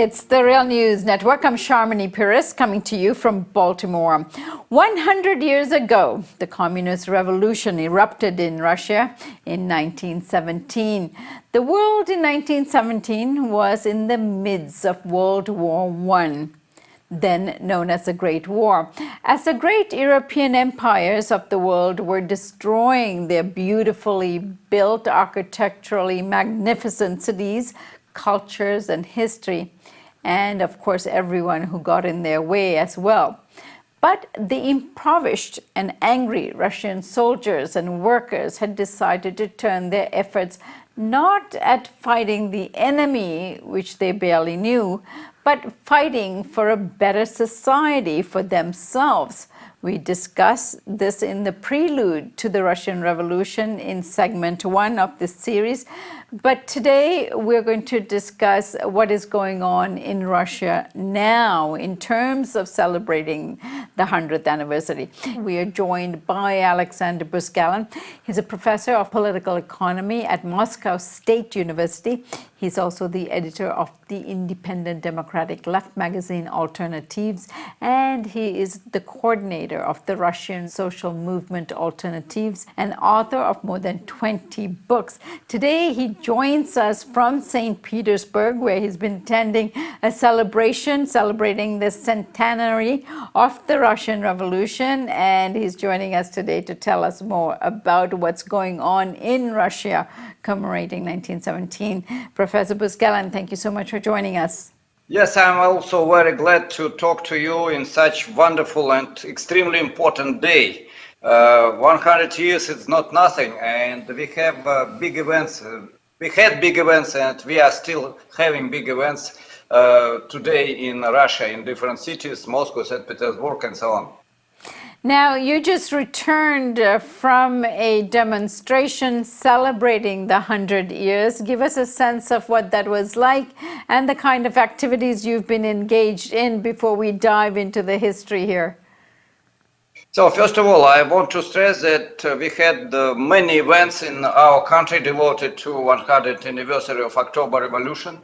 It's the Real News Network. I'm Sharmini Pires coming to you from Baltimore. 100 years ago, the Communist Revolution erupted in Russia in 1917. The world in 1917 was in the midst of World War I, then known as the Great War, as the great European empires of the world were destroying their beautifully built, architecturally magnificent cities, cultures, and history, and of course everyone who got in their way as well. But the impoverished and angry Russian soldiers and workers had decided to turn their efforts not at fighting the enemy, which they barely knew, but fighting for a better society for themselves. We discuss this in the prelude to the Russian Revolution in segment 1 of this series. But today we're going to discuss what is going on in Russia now in terms of celebrating the 100th anniversary. We are joined by Alexandr Buzgalin. He's a professor of political economy at Moscow State University. He's also the editor of the independent democratic left magazine Alternatives, and he is the coordinator of the Russian social movement Alternatives and author of more than 20 books. Today he joins us from St. Petersburg, where he's been attending a celebration celebrating the centenary of the Russian Revolution, and he's joining us today to tell us more about what's going on in Russia commemorating 1917. Professor Buzgalin, thank you so much for joining us. Yes, I'm also very glad to talk to you in such wonderful and extremely important day. 100 years is not nothing, and we have big events. We had big events, and we are still having big events today in Russia, in different cities, Moscow, St. Petersburg, and so on. Now, you just returned from a demonstration celebrating the 100 years. Give us a sense of what that was like and the kind of activities you've been engaged in before we dive into the history here. So, first of all, I want to stress that we had many events in our country devoted to 100th anniversary of October Revolution.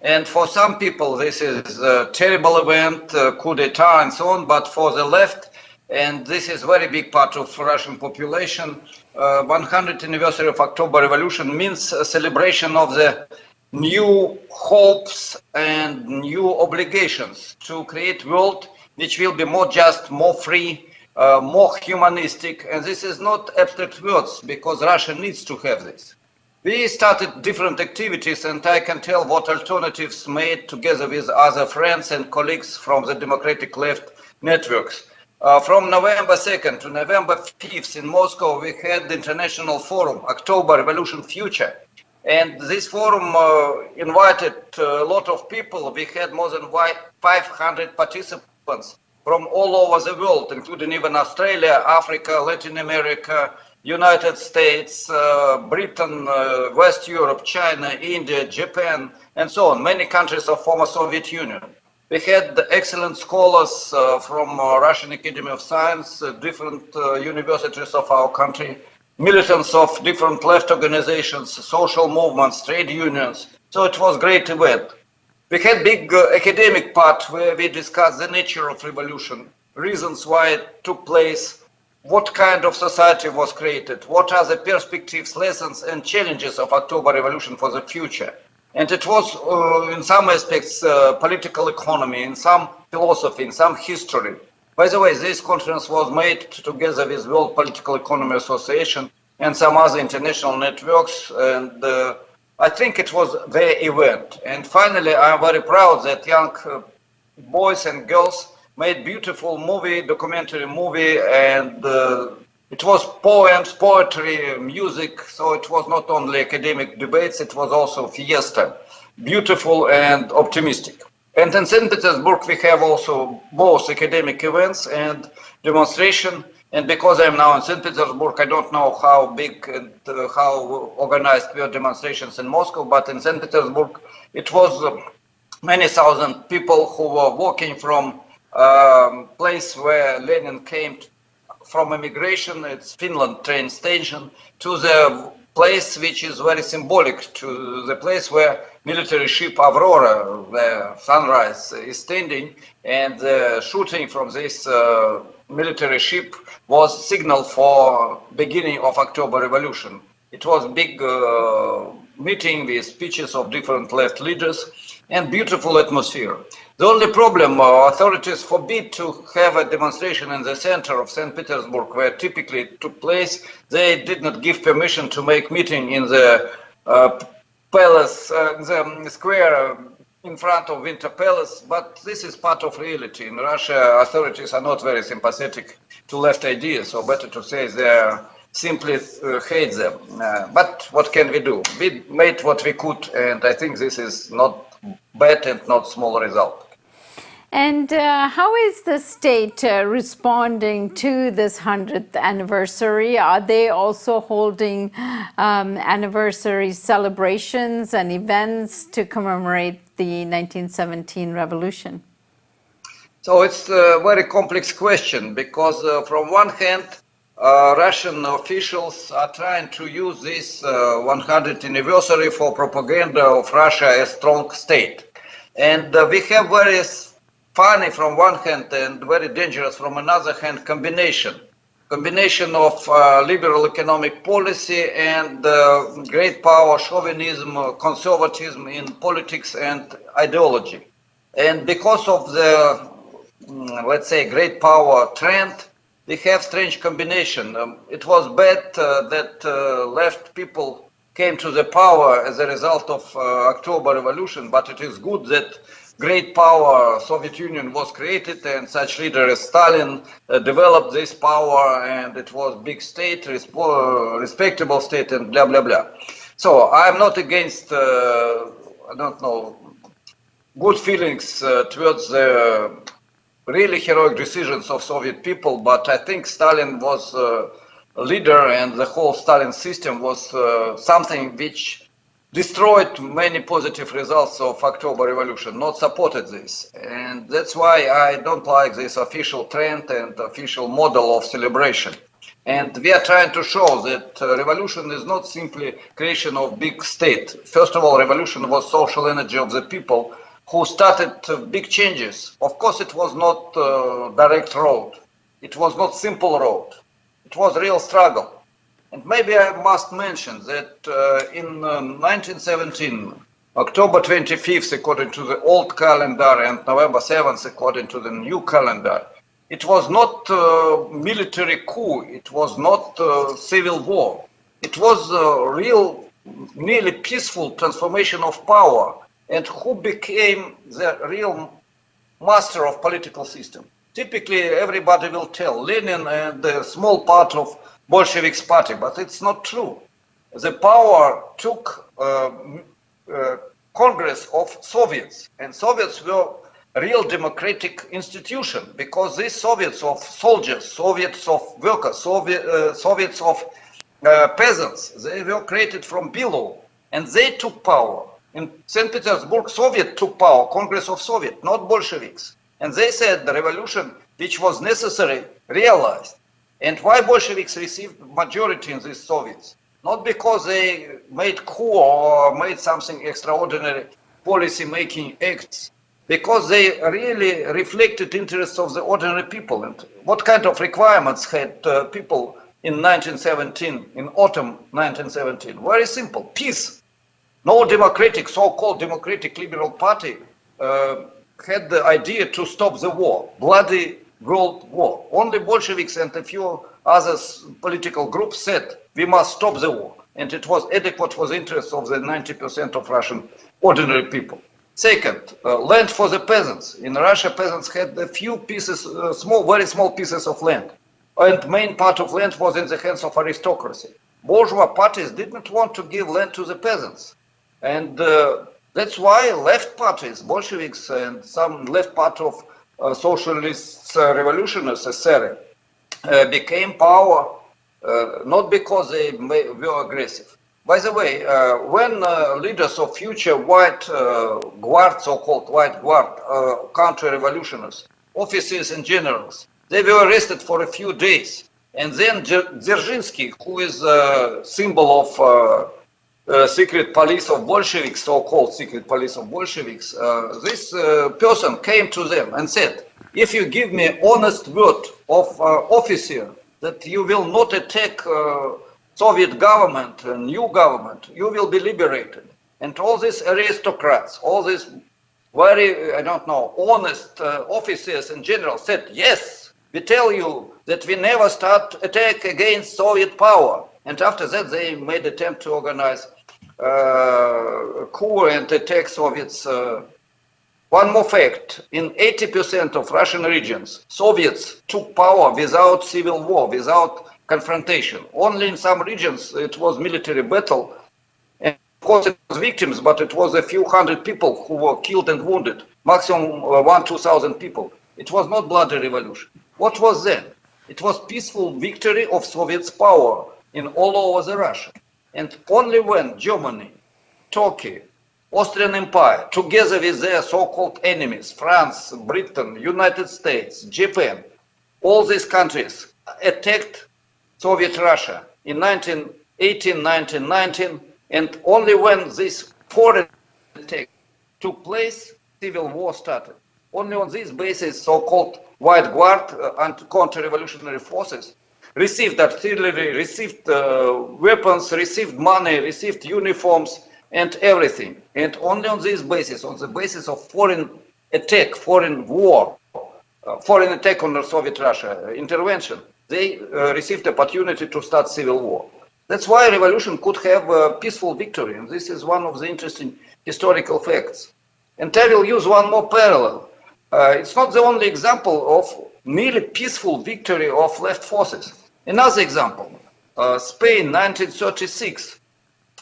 And for some people, this is a terrible event, coup d'etat and so on, but for the left, and this is a very big part of Russian population, 100th anniversary of October Revolution means a celebration of the new hopes and new obligations to create a world which will be more just, more free, more humanistic. And this is not abstract words, because Russia needs to have this. We started different activities, and I can tell what Alternatives made together with other friends and colleagues from the democratic left networks. From November 2nd to November 5th in Moscow, we had the International Forum, October Revolution Future. And this forum invited a lot of people. We had more than 500 participants from all over the world, including even Australia, Africa, Latin America, United States, Britain, West Europe, China, India, Japan, and so on, many countries of former Soviet Union. We had excellent scholars from Russian Academy of Science, different universities of our country, militants of different left organizations, social movements, trade unions. So it was a great event. We had big academic part where we discussed the nature of revolution, reasons why it took place, what kind of society was created, what are the perspectives, lessons, and challenges of October Revolution for the future. And it was, in some aspects, political economy, in some philosophy, in some history. By the way, this conference was made together with World Political Economy Association and some other international networks, and I think it was their event. And finally, I'm very proud that young boys and girls made beautiful movie, documentary movie, and it was poems, poetry, music, so it was not only academic debates, it was also fiesta, beautiful and optimistic. And in St. Petersburg, we have also both academic events and demonstration. And because I'm now in St. Petersburg, I don't know how big and how organized were demonstrations in Moscow, but in St. Petersburg, it was many thousand people who were walking from place where Lenin came from immigration, it's Finland train station, to the place which is very symbolic to the place where military ship Aurora, the Sunrise, is standing, and the shooting from this military ship was signal for beginning of October Revolution. It was big meeting with speeches of different left leaders and beautiful atmosphere. The only problem, authorities forbid to have a demonstration in the center of St. Petersburg, where typically it took place. They did not give permission to make meeting in the palace, the square in front of Winter Palace, but this is part of reality. In Russia, authorities are not very sympathetic to left ideas, so better to say they simply hate them. But what can we do? We made what we could, and I think this is not bad and not small result. And how is the state responding to this 100th anniversary? Are they also holding anniversary celebrations and events to commemorate the 1917 revolution? So it's a very complex question, because from one hand, Russian officials are trying to use this 100th anniversary for propaganda of Russia as strong state. And we have various funny from one hand and very dangerous from another hand combination of liberal economic policy and great power chauvinism, conservatism in politics and ideology. And because of the, let's say, great power trend, we have strange combination. It was bad that left people came to the power as a result of October Revolution, but it is good that great power Soviet Union was created, and such leader as Stalin developed this power, and it was big state, respectable state, and blah blah blah. So I'm not against I don't know, good feelings towards the really heroic decisions of Soviet people, but I think Stalin was a leader, and the whole Stalin system was something which destroyed many positive results of October Revolution, not supported this. And that's why I don't like this official trend and official model of celebration. And we are trying to show that revolution is not simply creation of big state. First of all, revolution was social energy of the people who started big changes. Of course, it was not direct road. It was not simple road. It was real struggle. And maybe I must mention that in 1917, October 25th, according to the old calendar, and November 7th, according to the new calendar, it was not military coup, it was not civil war. It was a real, nearly peaceful transformation of power. And who became the real master of political system? Typically, everybody will tell Lenin and a small part of Bolsheviks party, but it's not true. The power took Congress of Soviets, and Soviets were real democratic institution, because these Soviets of soldiers, Soviets of workers, Soviets of peasants, they were created from below, and they took power. In St. Petersburg, Soviet took power, Congress of Soviet, not Bolsheviks. And they said the revolution which was necessary realized. And why Bolsheviks received majority in these Soviets? Not because they made coup or made something extraordinary policy making acts, because they really reflected interests of the ordinary people. And what kind of requirements had people in 1917, in autumn 1917? Very simple, peace. No democratic, so-called democratic liberal party had the idea to stop the war, bloody World War. Only Bolsheviks and a few other political groups said we must stop the war, and it was adequate for the interests of the 90% of Russian ordinary people. Second, land for the peasants. In Russia, peasants had a few pieces, very small pieces of land, and main part of land was in the hands of aristocracy. Bourgeois parties didn't want to give land to the peasants, and that's why left parties, Bolsheviks and some left part of socialist revolutionaries, SSR, became power not because they were aggressive. By the way, when leaders of future white guard, so-called white guard, counter-revolutionaries, officers and generals, they were arrested for a few days. And then Dzerzhinsky, who is a symbol of secret police of Bolsheviks, so-called secret police of Bolsheviks, this person came to them and said, if you give me honest word of officer that you will not attack Soviet government, new government, you will be liberated. And all these aristocrats, all these very, I don't know, honest officers in general said, yes, we tell you that we never start attack against Soviet power. And after that, they made attempt to organize coup and attack Soviets. One more fact, in 80% of Russian regions, Soviets took power without civil war, without confrontation. Only in some regions it was military battle. And of course it was victims, but it was a few hundred people who were killed and wounded, maximum 1,000-2,000 people. It was not bloody revolution. What was then? It was peaceful victory of Soviets' power in all over the Russia. And only when Germany, Turkey, Austrian Empire, together with their so-called enemies, France, Britain, United States, Japan, all these countries attacked Soviet Russia in 1918, 1919, and only when this foreign attack took place, civil war started. Only on this basis, so-called White Guard and counter-revolutionary forces received artillery, received weapons, received money, received uniforms, and everything. And only on this basis, on the basis of foreign attack, foreign war, foreign attack on the Soviet Russia, intervention, they received opportunity to start civil war. That's why revolution could have a peaceful victory, and this is one of the interesting historical facts. And I will use one more parallel. It's not the only example of nearly peaceful victory of left forces. Another example, Spain, 1936.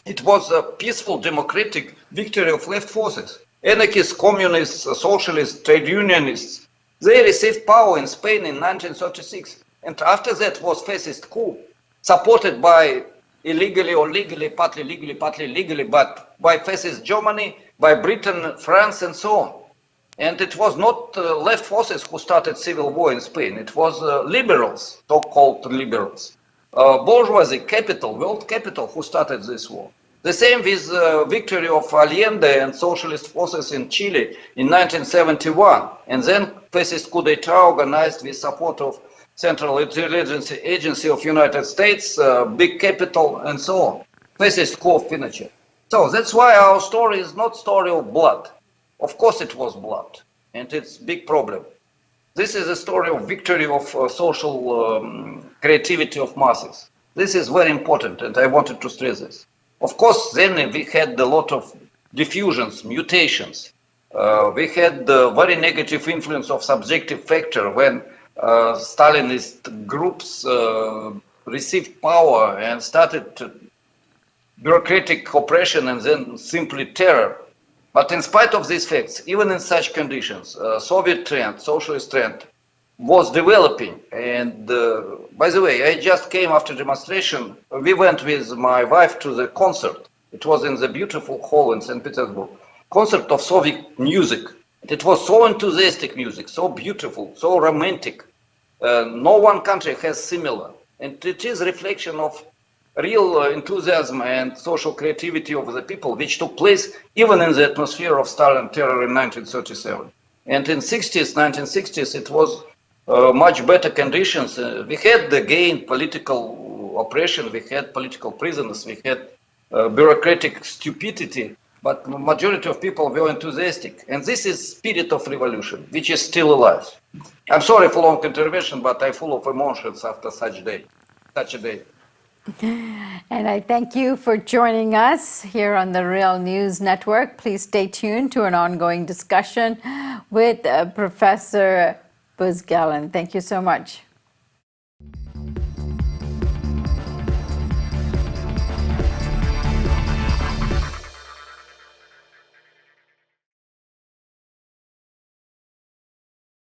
It was a peaceful democratic victory of left forces. Anarchists, communists, socialists, trade unionists, they received power in Spain in 1936. And after that was fascist coup, supported by illegally or legally, partly legally, but by fascist Germany, by Britain, France, and so on. And it was not left forces who started civil war in Spain. It was liberals, so-called liberals. Bourgeoisie capital, world capital, who started this war. The same with victory of Allende and socialist forces in Chile in 1971. And then fascist coup d'etat organized with support of Central Intelligence Agency of United States, big capital, and so on. Fascist coup of Pinochet. So that's why our story is not story of blood. Of course it was blood, and it's a big problem. This is a story of victory of social creativity of masses. This is very important, and I wanted to stress this. Of course, then we had a lot of diffusions, mutations. We had the very negative influence of subjective factor when Stalinist groups received power and started bureaucratic oppression and then simply terror. But in spite of these facts, even in such conditions, Soviet trend, socialist trend was developing. And by the way, I just came after demonstration. We went with my wife to the concert. It was in the beautiful hall in St. Petersburg. Concert of Soviet music. It was so enthusiastic music, so beautiful, so romantic. No one country has similar. And it is a reflection of real enthusiasm and social creativity of the people, which took place even in the atmosphere of Stalin terror in 1937. And in 1960s, it was much better conditions. We had again political oppression, we had political prisoners, we had bureaucratic stupidity, but the majority of people were enthusiastic. And this is spirit of revolution, which is still alive. I'm sorry for long intervention, but I'm full of emotions after such a day. And I thank you for joining us here on the Real News Network. Please stay tuned to an ongoing discussion with Professor Buzgalin. Thank you so much.